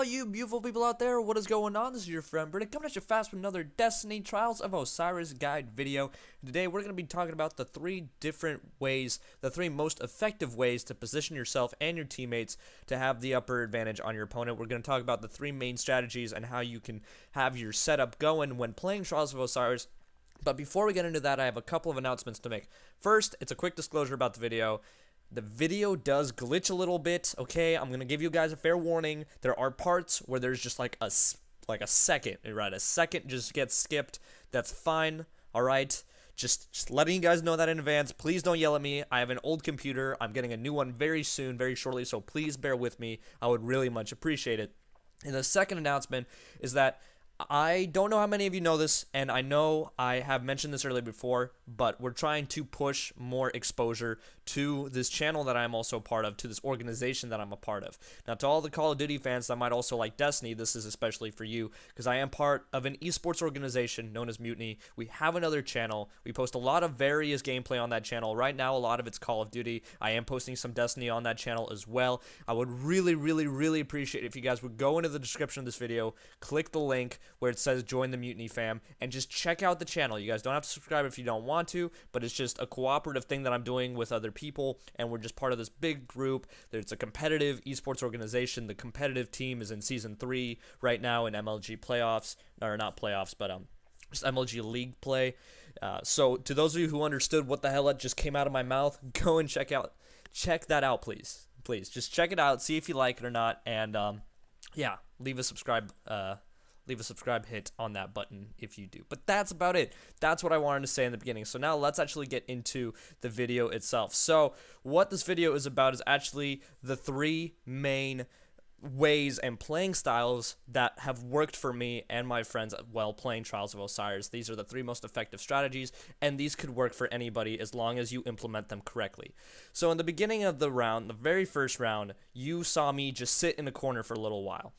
all you beautiful people out there, what is going on? This is your friend Britta coming at you fast with another Destiny Trials of Osiris guide video. Today we're going to be talking about the three different ways, the three most effective ways to position yourself and your teammates to have the upper advantage on your opponent. We're going to talk about the three main strategies and how you can have your setup going when playing Trials of Osiris. But before we get into that, I have a couple of announcements to make. First, it's a quick disclosure about the video. The video does glitch a little bit, okay? I'm going to give you guys a fair warning. There are parts where there's just like a second, right? A second just gets skipped. That's fine, all right? Just letting you guys know that in advance. Please don't yell at me. I have an old computer. I'm getting a new one very soon, very shortly, so please bear with me. I would really much appreciate it. And the second announcement is that I don't know how many of you know this, and I know I have mentioned this earlier before, but we're trying to push more exposure to this channel that I'm also part of, to this organization that I'm a part of. Now, to all the Call of Duty fans that might also like Destiny, this is especially for you, because I am part of an esports organization known as Mutiny. We have another channel. We post a lot of various gameplay on that channel. Right now, a lot of it's Call of Duty. I am posting some Destiny on that channel as well. I would really appreciate it if you guys would go into the description of this video, click the link where it says join the Mutiny fam, and just check out the channel. You guys don't have to subscribe if you don't want to, but it's just a cooperative thing that I'm doing with other people, and we're just part of this big group. It's a competitive esports organization. The competitive team is in Season 3 right now in MLG playoffs, or not playoffs, but just MLG League play. So to those of you who understood what the hell that just came out of my mouth, go and check that out, please. Please, just check it out, see if you like it or not, and yeah, leave a subscribe hit on that button if you do. But that's about it. That's what I wanted to say in the beginning. So now let's actually get into the video itself. So what this video is about is actually the three main ways and playing styles that have worked for me and my friends while playing Trials of Osiris. These are the three most effective strategies, and these could work for anybody as long as you implement them correctly. So in the beginning of the round, the very first round, you saw me just sit in a corner for a little while.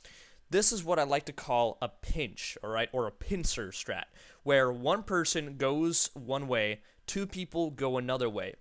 This is what I like to call a pinch, all right, or a pincer strat, where one person goes one way, two people go another way.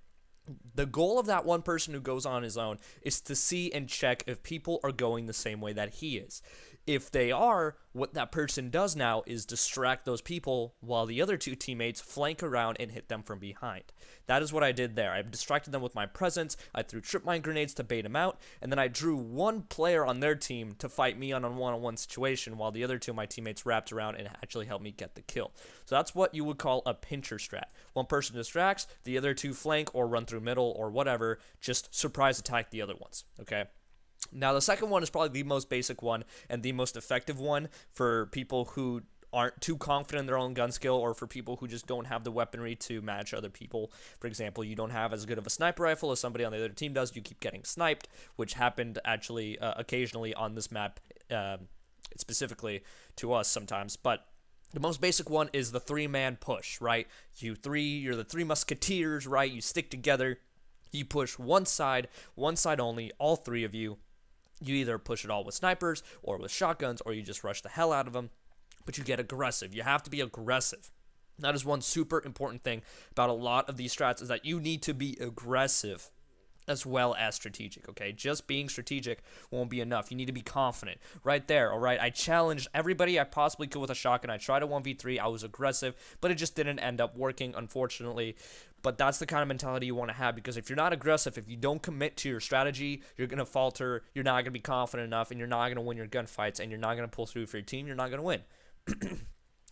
The goal of that one person who goes on his own is to see and check if people are going the same way that he is. If they are, what that person does now is distract those people while the other two teammates flank around and hit them from behind. That is what I did there. I distracted them with my presence, I threw trip mine grenades to bait them out, and then I drew one player on their team to fight me on a one-on-one situation while the other two of my teammates wrapped around and actually helped me get the kill. So that's what you would call a pincher strat. One person distracts, the other two flank or run through middle or whatever, just surprise attack the other ones, okay? Now, the second one is probably the most basic one and the most effective one for people who aren't too confident in their own gun skill, or for people who just don't have the weaponry to match other people. For example, you don't have as good of a sniper rifle as somebody on the other team does. You keep getting sniped, which happened actually occasionally on this map, specifically to us sometimes. But the most basic one is the three-man push, right? You're the three musketeers, right? You stick together. You push one side only, all three of you. You either push it all with snipers or with shotguns, or you just rush the hell out of them, but you get aggressive. You have to be aggressive. That is one super important thing about a lot of these strats, is that you need to be aggressive as well as strategic, okay? Just being strategic won't be enough. You need to be confident. Right there, all right? I challenged everybody I possibly could with a shotgun. I tried a 1v3. I was aggressive, but it just didn't end up working, unfortunately. But that's the kind of mentality you want to have, because if you're not aggressive, if you don't commit to your strategy, you're going to falter, you're not going to be confident enough, and you're not going to win your gunfights, and you're not going to pull through for your team, you're not going to win.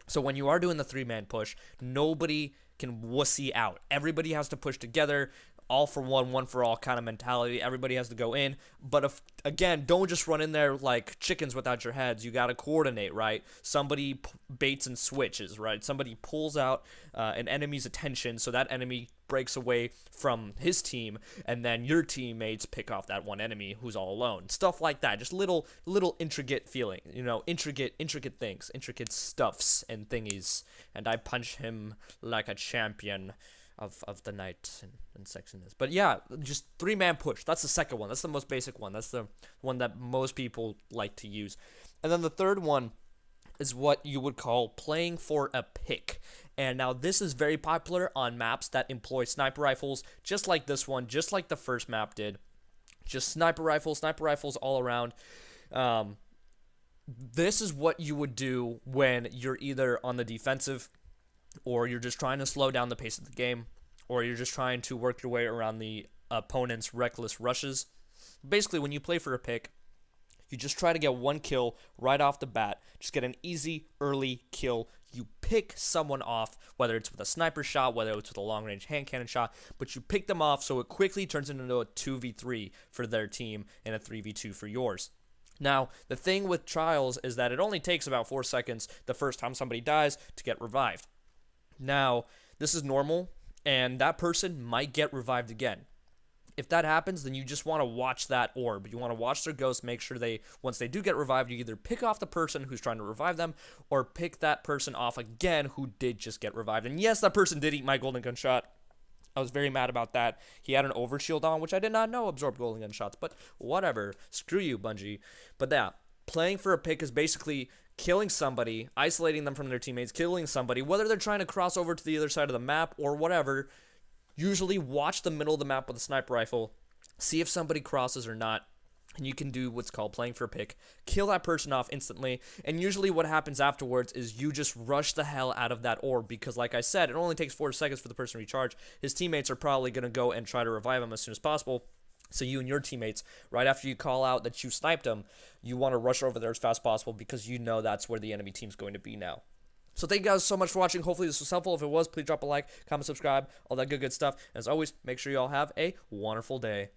So when you are doing the three-man push, nobody can wussy out. Everybody has to push together, all for one for all kind of mentality. Everybody has to go in. But again, don't just run in there like chickens without your heads. You got to coordinate, right? Somebody baits and switches, right? Somebody pulls out an enemy's attention, so that enemy breaks away from his team, and then your teammates pick off that one enemy who's all alone. Stuff like that. Just little intricate feeling, intricate things, intricate stuffs and thingies. And I punch him like a champion of the night and sexiness. But yeah, just three-man push. That's the second one. That's the most basic one. That's the one that most people like to use. And then the third one is what you would call playing for a pick. And now this is very popular on maps that employ sniper rifles, just like this one, just like the first map did. Just sniper rifles all around. This is what you would do when you're either on the defensive, or you're just trying to slow down the pace of the game, or you're just trying to work your way around the opponent's reckless rushes. Basically, when you play for a pick, you just try to get one kill right off the bat. Just get an easy early kill. You pick someone off, whether it's with a sniper shot, whether it's with a long-range hand cannon shot, but you pick them off so it quickly turns into a 2v3 for their team and a 3v2 for yours. Now, the thing with trials is that it only takes about 4 seconds the first time somebody dies to get revived. Now, this is normal, and that person might get revived again. If that happens, then you just want to watch that orb. You want to watch their ghost, make sure once they do get revived, you either pick off the person who's trying to revive them, or pick that person off again who did just get revived. And yes, that person did eat my golden gun shot. I was very mad about that. He had an overshield on, which I did not know absorbed golden gun shots, but whatever. Screw you, Bungie. But yeah, playing for a pick is basically killing somebody, isolating them from their teammates, killing somebody, whether they're trying to cross over to the other side of the map or whatever. Usually watch the middle of the map with a sniper rifle, see if somebody crosses or not, and you can do what's called playing for a pick. Kill that person off instantly, and usually what happens afterwards is you just rush the hell out of that orb, because like I said, it only takes 4 seconds for the person to recharge. His teammates are probably going to go and try to revive him as soon as possible. So you and your teammates, right after you call out that you sniped him, you want to rush over there as fast as possible because you know that's where the enemy team's going to be now. So thank you guys so much for watching. Hopefully this was helpful. If it was, please drop a like, comment, subscribe, all that good stuff. And as always, make sure you all have a wonderful day.